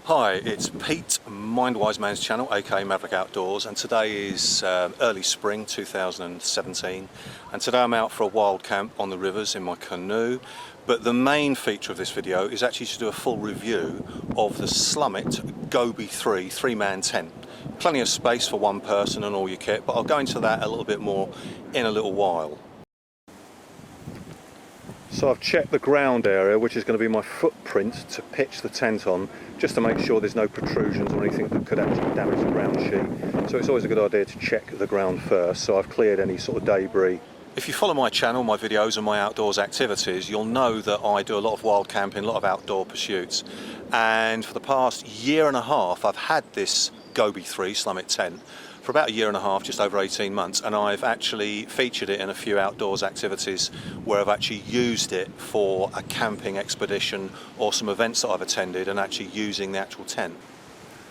Hi, it's Pete, Mindwiseman's channel, aka Maverick Outdoors, and today is early spring 2017, and today I'm out for a wild camp on the rivers in my canoe. But the main feature of this video is actually to do a full review of the SLUMIT GOBI 3-man tent. Plenty of space for one person and all your kit, but I'll go into that a little bit more in a little while. So I've checked the ground area, which is going to be my footprint to pitch the tent on, just to make sure there's no protrusions or anything that could actually damage the ground sheet. So it's always a good idea to check the ground first, so I've cleared any sort of debris. If you follow my channel, my videos and my outdoors activities, you'll know that I do a lot of wild camping, a lot of outdoor pursuits. And for the past year and a half, I've had this GOBI 3 SLUMIT tent for about a year and a half, just over 18 months, and I've actually featured it in a few outdoors activities where I've actually used it for a camping expedition or some events that I've attended and actually using the actual tent.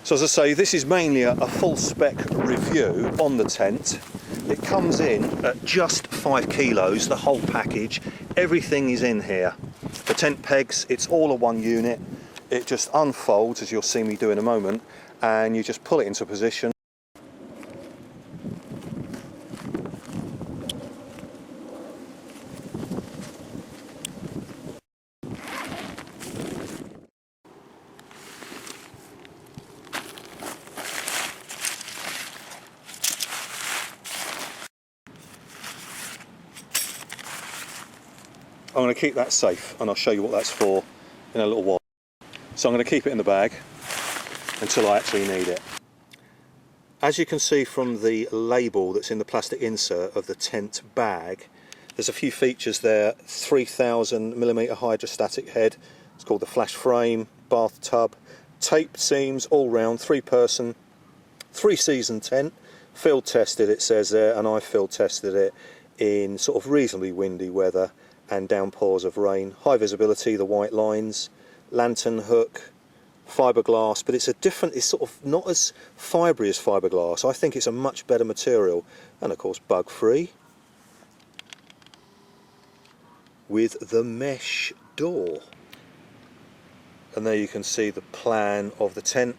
So as I say, this is mainly a full spec review on the tent. It comes in at just 5 kilos, the whole package. Everything is in here. The tent pegs, it's all a one unit. It just unfolds, as you'll see me do in a moment, and you just pull it into position. I'm going to keep that safe, and I'll show you what that's for in a little while. So I'm going to keep it in the bag until I actually need it. As you can see from the label that's in the plastic insert of the tent bag, there's a few features there. 3000mm hydrostatic head, it's called the flash frame, bathtub, taped seams all round, 3-person, 3-season tent, field tested it says there, and I field tested it in sort of reasonably windy weather and downpours of rain. High visibility, the white lines, lantern hook, fiberglass, but it's sort of not as fibrous as fiberglass. I think it's a much better material, and of course bug free with the mesh door. And there you can see the plan of the tent.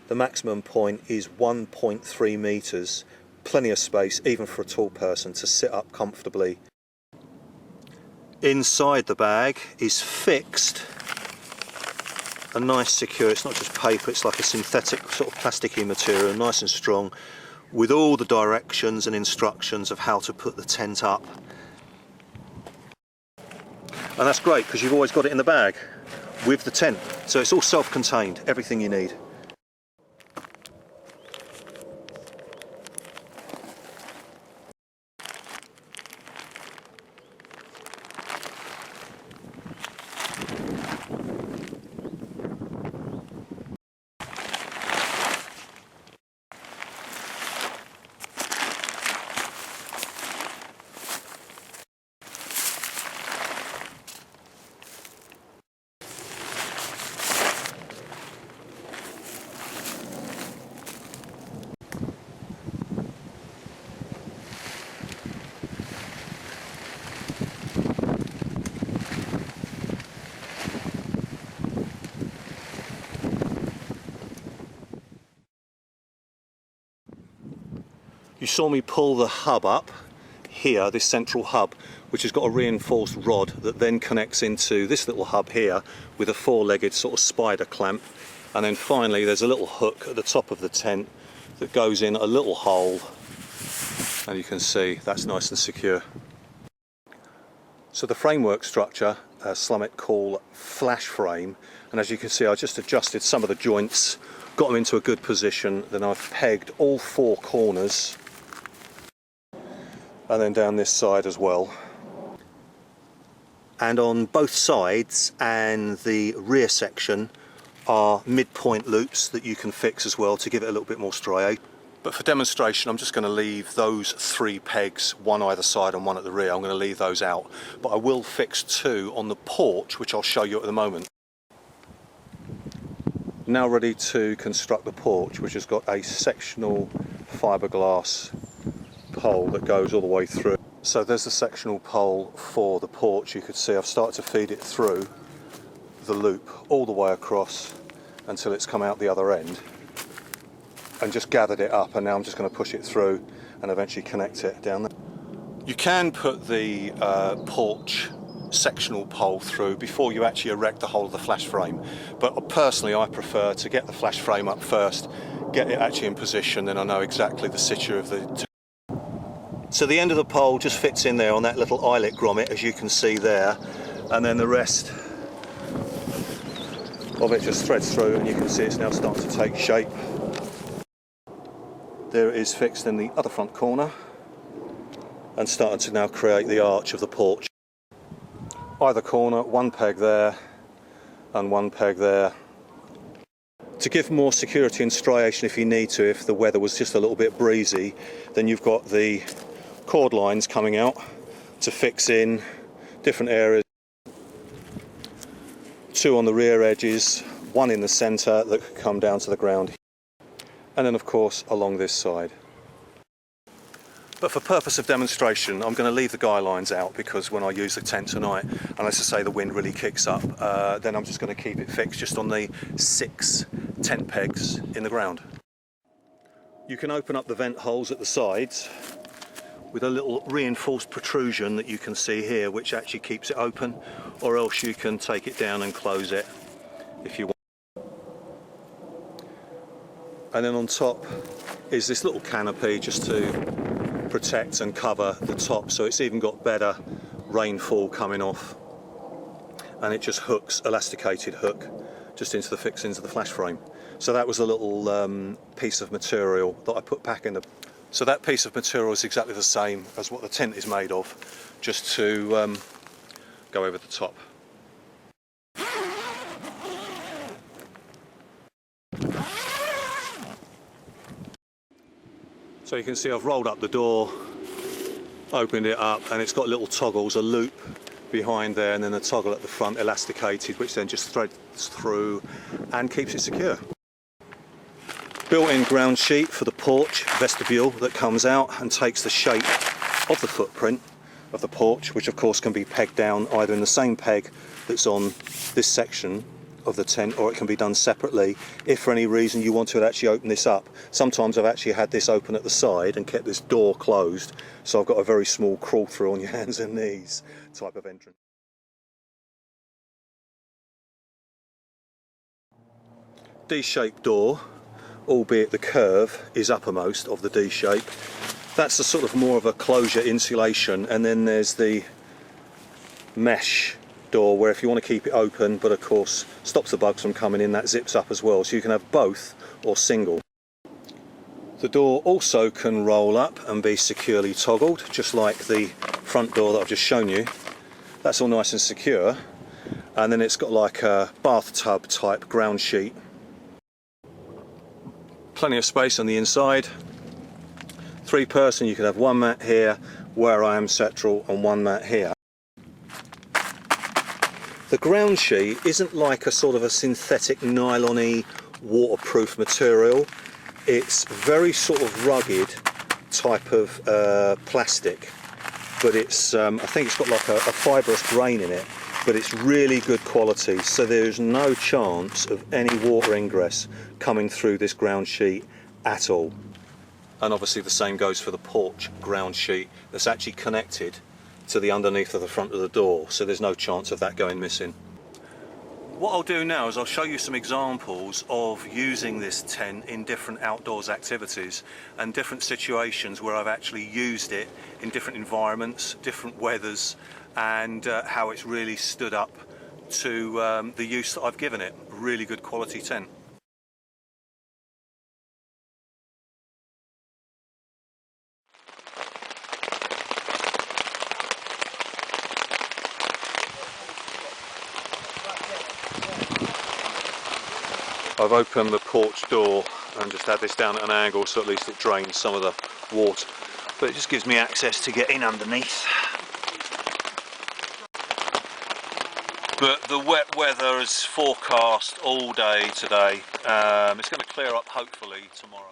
The maximum point is 1.3 meters, plenty of space even for a tall person to sit up comfortably. Inside the bag is fixed a nice secure, it's not just paper, it's like a synthetic sort of plasticky material, nice and strong, with all the directions and instructions of how to put the tent up. And that's great because you've always got it in the bag with the tent, so it's all self-contained, everything you need. You saw me pull the hub up here, this central hub, which has got a reinforced rod that then connects into this little hub here with a 4-legged sort of spider clamp. And then finally there's a little hook at the top of the tent that goes in a little hole, and you can see that's nice and secure. So the framework structure, SLUMIT call flash frame, and as you can see I just adjusted some of the joints, got them into a good position, then I've pegged all 4 corners, and then down this side as well. And on both sides and the rear section are midpoint loops that you can fix as well to give it a little bit more striate. But for demonstration I'm just going to leave those 3 pegs, one either side and one at the rear. I'm going to leave those out, but I will fix 2 on the porch, which I'll show you at the moment. Now ready to construct the porch, which has got a sectional fiberglass pole that goes all the way through. So there's the sectional pole for the porch. You could see I've started to feed it through the loop all the way across, until it's come out the other end, and just gathered it up, and now I'm just going to push it through and eventually connect it down there. You can put the porch sectional pole through before you actually erect the whole of the flash frame, but personally I prefer to get the flash frame up first, get it actually in position, then I know exactly the situ of the... So the end of the pole just fits in there on that little eyelet grommet, as you can see there, and then the rest of it just threads through, and you can see it's now starting to take shape. There it is fixed in the other front corner and starting to now create the arch of the porch. Either corner, one peg there and one peg there. To give more security and striation if you need to, if the weather was just a little bit breezy, then you've got the cord lines coming out to fix in different areas. Two on the rear edges, one in the centre that could come down to the ground, and then of course along this side. But for purpose of demonstration, I'm going to leave the guy lines out, because when I use the tent tonight, unless I say the wind really kicks up, then I'm just going to keep it fixed just on the 6 tent pegs in the ground. You can open up the vent holes at the sides with a little reinforced protrusion that you can see here, which actually keeps it open, or else you can take it down and close it if you want. And then on top is this little canopy just to protect and cover the top, so it's even got better rainfall coming off, and it just hooks, elasticated hook, just into the fixings of the flash frame. So that was a little piece of material that I put back in the... So that piece of material is exactly the same as what the tent is made of, just to go over the top. So you can see I've rolled up the door, opened it up, and it's got little toggles, a loop behind there and then a toggle at the front, elasticated, which then just threads through and keeps it secure. Built-in ground sheet for the porch vestibule that comes out and takes the shape of the footprint of the porch, which of course can be pegged down either in the same peg that's on this section of the tent, or it can be done separately if for any reason you want to actually open this up. Sometimes I've actually had this open at the side and kept this door closed, so I've got a very small crawl through on your hands and knees type of entrance. D-shaped door, albeit the curve is uppermost of the D shape. That's a sort of more of a closure insulation, and then there's the mesh door where if you want to keep it open but of course stops the bugs from coming in, that zips up as well, so you can have both or single. The door also can roll up and be securely toggled, just like the front door that I've just shown you. That's all nice and secure, and then it's got like a bathtub type ground sheet. Plenty of space on the inside. 3-person, you could have one mat here where I am central and one mat here. The ground sheet isn't like a sort of a synthetic nylon-y waterproof material. It's very sort of rugged type of plastic, but it's I think it's got like a fibrous grain in it, but it's really good quality, so there's no chance of any water ingress coming through this ground sheet at all. And obviously the same goes for the porch ground sheet that's actually connected to the underneath of the front of the door, so there's no chance of that going missing. What I'll do now is I'll show you some examples of using this tent in different outdoors activities and different situations where I've actually used it in different environments, different weathers, and how it's really stood up to the use that I've given it. Really good quality tent. I've opened the porch door and just had this down at an angle, so at least it drains some of the water, but it just gives me access to get in underneath. But the wet weather is forecast all day today. It's going to clear up hopefully tomorrow.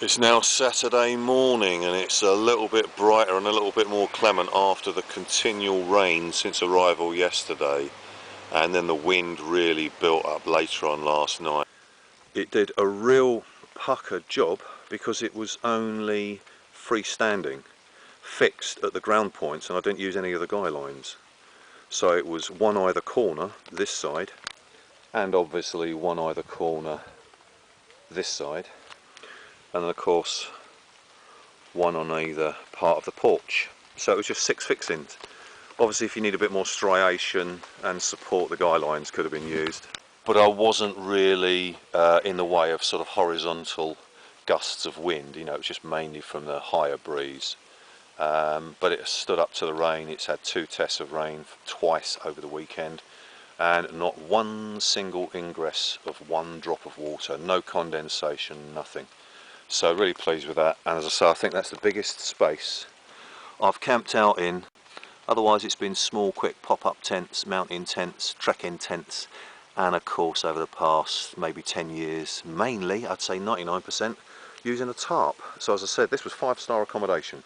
It's now Saturday morning and it's a little bit brighter and a little bit more clement after the continual rain since arrival yesterday, and then the wind really built up later on last night. It did a real pucker job because it was only freestanding, fixed at the ground points, and I didn't use any of the guy lines. So it was one either corner, this side, and obviously one either corner, this side. And then of course one on either part of the porch. So it was just 6 fixings. Obviously if you need a bit more striation and support, the guy lines could have been used. But I wasn't really in the way of sort of horizontal gusts of wind, you know, it was just mainly from the higher breeze. But it stood up to the rain. It's had 2 tests of rain twice over the weekend, and not one single ingress of 1 drop of water, no condensation, nothing. So really pleased with that, and as I say, I think that's the biggest space I've camped out in. Otherwise it's been small quick pop-up tents, mountain tents, trekking tents, and of course over the past maybe 10 years, mainly I'd say 99% using a tarp. So as I said, this was 5-star accommodation.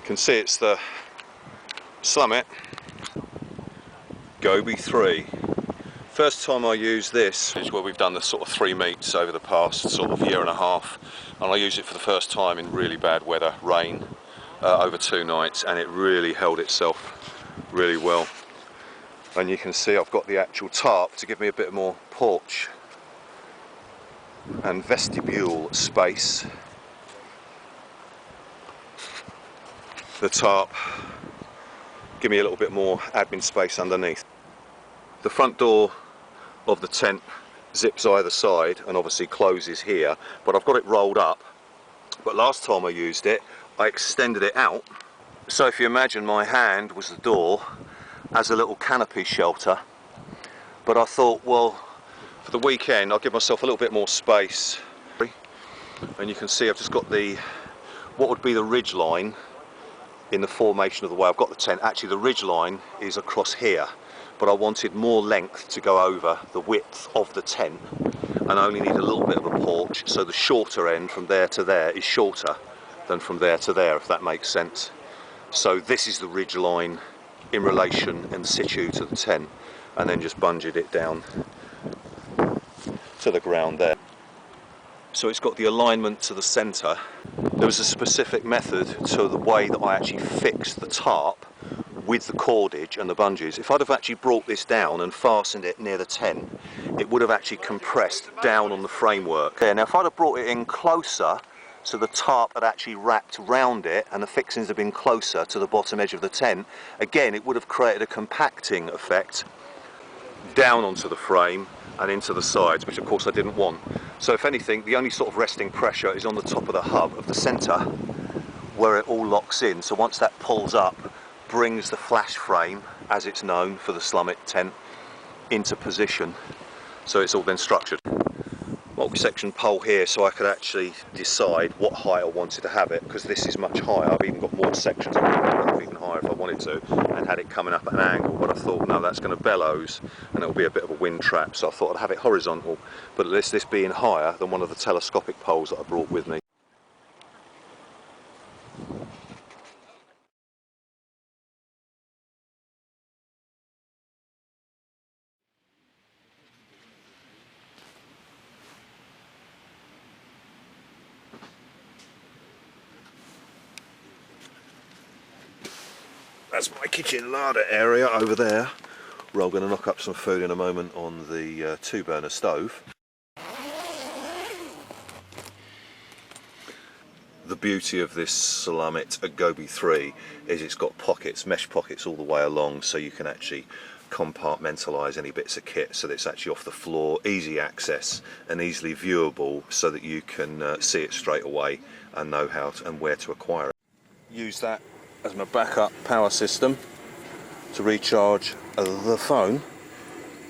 You can see it's the SLUMIT GOBI 3. First time I used this is where we've done the sort of 3 meets over the past sort of year and a half, and I used it for the first time in really bad weather, rain, over 2 nights, and it really held itself really well. And you can see I've got the actual tarp to give me a bit more porch and vestibule space. The tarp give me a little bit more admin space underneath. The front door of the tent zips either side and obviously closes here, but I've got it rolled up. But last time I used it, I extended it out. So if you imagine my hand was the door as a little canopy shelter, but I thought, well, for the weekend I'll give myself a little bit more space. And you can see I've just got the, what would be the ridge line in the formation of the way I've got the tent. Actually the ridge line is across here, but I wanted more length to go over the width of the tent and I only need a little bit of a porch, so the shorter end from there to there is shorter than from there to there, if that makes sense. So this is the ridge line in relation in situ to the tent, and then just bunged it down to the ground there. So it's got the alignment to the centre. There was a specific method to the way that I actually fixed the tarp with the cordage and the bungees. If I'd have actually brought this down and fastened it near the tent, it would have actually compressed down on the framework. Yeah, now if I'd have brought it in closer, so the tarp had actually wrapped round it and the fixings had been closer to the bottom edge of the tent, again it would have created a compacting effect down onto the frame and into the sides, which of course I didn't want. So if anything, the only sort of resting pressure is on the top of the hub of the centre where it all locks in. So once that pulls up, brings the flash frame, as it's known for the SLUMIT tent, into position. So it's all then structured. Multi-section pole here, so I could actually decide what height I wanted to have it, because this is much higher. I've even got more sections I could have up even higher if I wanted to, and had it coming up at an angle, but I thought no, that's going to bellows and it'll be a bit of a wind trap, so I thought I'd have it horizontal, but at least this being higher than one of the telescopic poles that I brought with me. That's my kitchen larder area over there, where I'm going to knock up some food in a moment on the 2-burner stove. The beauty of this SLUMIT Gobi 3 is it's got pockets, mesh pockets all the way along, so you can actually compartmentalise any bits of kit so that it's actually off the floor, easy access and easily viewable, so that you can see it straight away and know how to, and where to acquire it. Use that as my backup power system to recharge the phone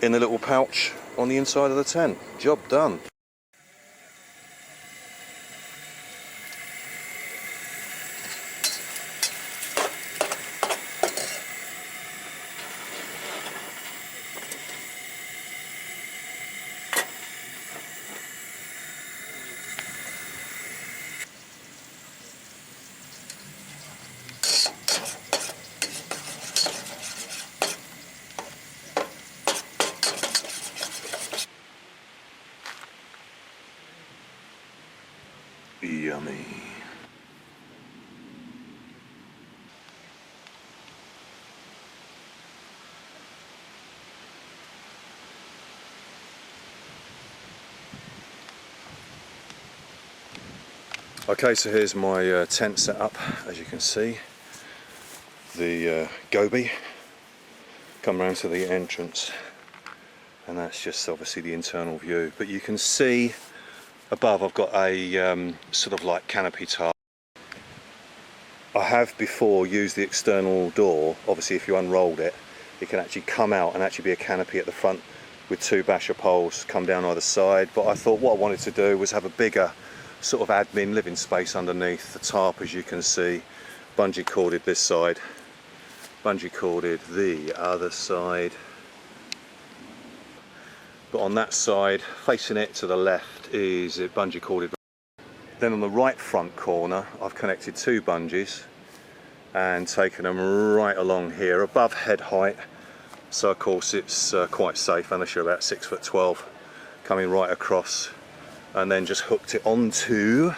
in the little pouch on the inside of the tent. Job done. Yummy. Okay, so here's my tent set up. As you can see, the Gobi. Come round to the entrance, and that's just obviously the internal view. But you can see above I've got a sort of like canopy tarp. I have before used the external door. Obviously if you unrolled it, it can actually come out and actually be a canopy at the front with two basher poles come down either side. But I thought what I wanted to do was have a bigger sort of admin living space underneath. The tarp, as you can see, bungee corded this side, bungee corded the other side. But on that side, facing it to the left, is it bungee corded. Then on the right front corner, I've connected two bungees and taken them right along here, above head height. So of course it's quite safe, unless you're about 6'12", coming right across, and then just hooked it onto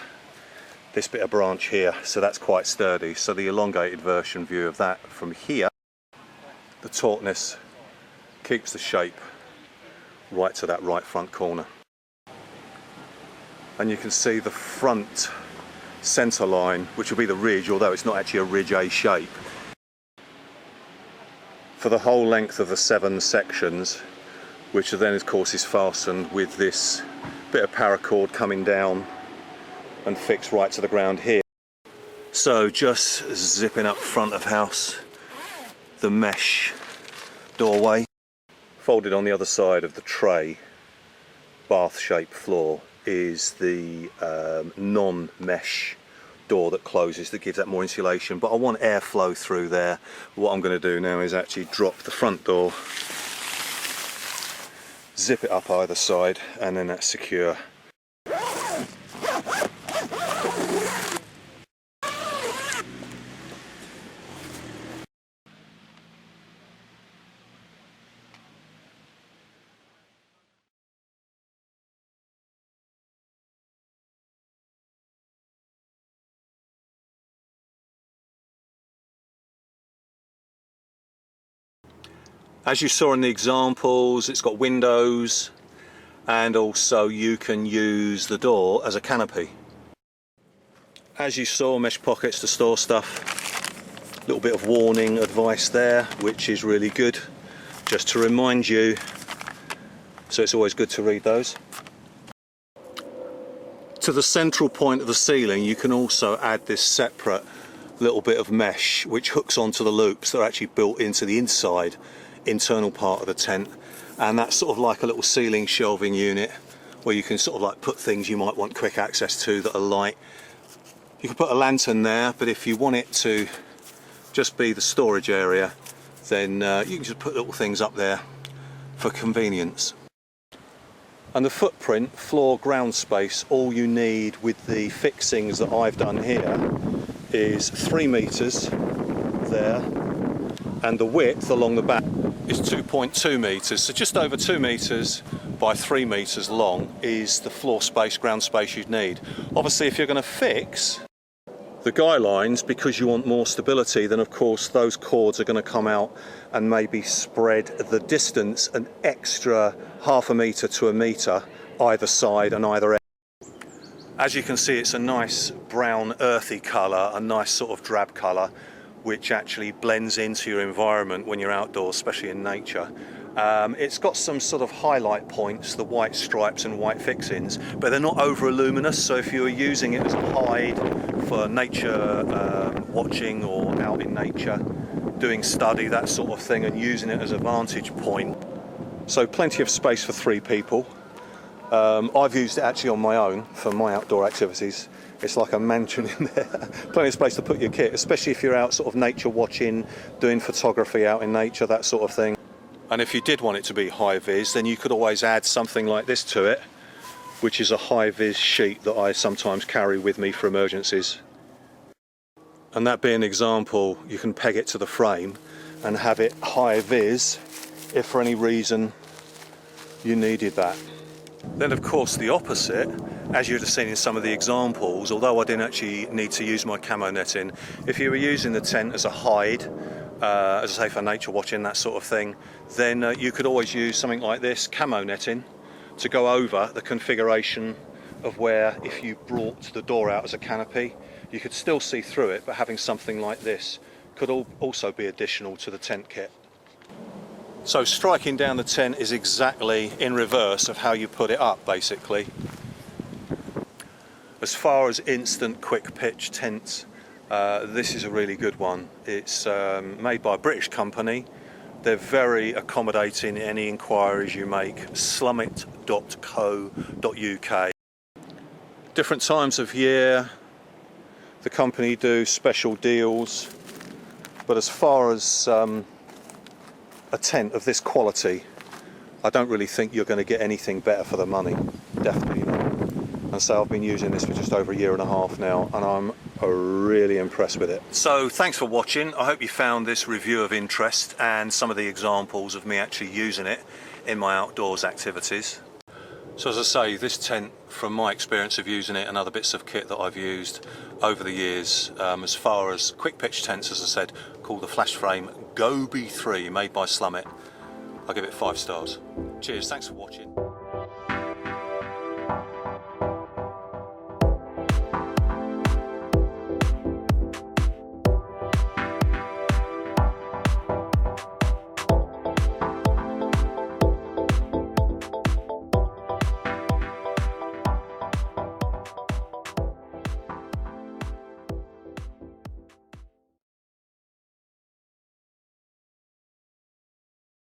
this bit of branch here. So that's quite sturdy. So the elongated version view of that from here, the tautness keeps the shape right to that right front corner. And you can see the front centre line, which will be the ridge, although it's not actually a ridge A shape. For the whole length of the 7 sections, which then of course is fastened with this bit of paracord coming down and fixed right to the ground here. So just zipping up front of house, the mesh doorway. Folded on the other side of the tray, bath-shaped floor, is the non-mesh door that closes, that gives that more insulation. But I want airflow through there. What I'm going to do now is actually drop the front door, zip it up either side, and then that's secure. As you saw in the examples, it's got windows, and also you can use the door as a canopy. As you saw, mesh pockets to store stuff. A little bit of warning advice there, which is really good, just to remind you, so it's always good to read those. To the central point of the ceiling, you can also add this separate little bit of mesh which hooks onto the loops that are actually built into the inside internal part of the tent, and that's sort of like a little ceiling shelving unit where you can sort of like put things you might want quick access to that are light. You can put a lantern there, but if you want it to just be the storage area, then you can just put little things up there for convenience. And the footprint, floor, ground space, all you need with the fixings that I've done here is 3 meters there, and the width along the back is 2.2 meters, so just over 2 meters by 3 meters long is the floor space, ground space you'd need. Obviously if you're going to fix the guy lines, because you want more stability, then of course those cords are going to come out and maybe spread the distance an extra 0.5 meter to 1 meter either side and either end. As you can see, it's a nice brown earthy colour, a nice sort of drab colour, which actually blends into your environment when you're outdoors, especially in nature. It's got some sort of highlight points, the white stripes and white fixings, but they're not over luminous, so if you're using it as a hide for nature watching or out in nature, doing study, that sort of thing, and using it as a vantage point. So plenty of space for 3 people. I've used it actually on my own for my outdoor activities. It's like a mansion in there. Plenty of space to put your kit, especially if you're out sort of nature watching, doing photography out in nature, that sort of thing. And if you did want it to be high vis, then you could always add something like this to it, which is a high vis sheet that I sometimes carry with me for emergencies. And that being an example, you can peg it to the frame and have it high vis if for any reason you needed that. Then of course the opposite, as you'd have seen in some of the examples, although I didn't actually need to use my camo netting, if you were using the tent as a hide, as I say, for nature watching, that sort of thing, then you could always use something like this, camo netting, to go over the configuration of where, if you brought the door out as a canopy, you could still see through it, but having something like this could also be additional to the tent kit. So striking down the tent is exactly in reverse of how you put it up, basically. As far as instant quick pitch tents, this is a really good one. It's made by a British company. They're very accommodating in any inquiries you make. SLUMIT.co.uk. Different times of year, the company do special deals, but as far as a tent of this quality, I don't really think you're going to get anything better for the money. Definitely not. And so I've been using this for just over a year and a half now, and I'm really impressed with it. So thanks for watching. I hope you found this review of interest and some of the examples of me actually using it in my outdoors activities. So as I say, this tent, from my experience of using it and other bits of kit that I've used over the years, as far as quick pitch tents, as I said, called the Flash Frame Gobi 3, made by SLUMIT, I'll give it 5 stars. Cheers, thanks for watching.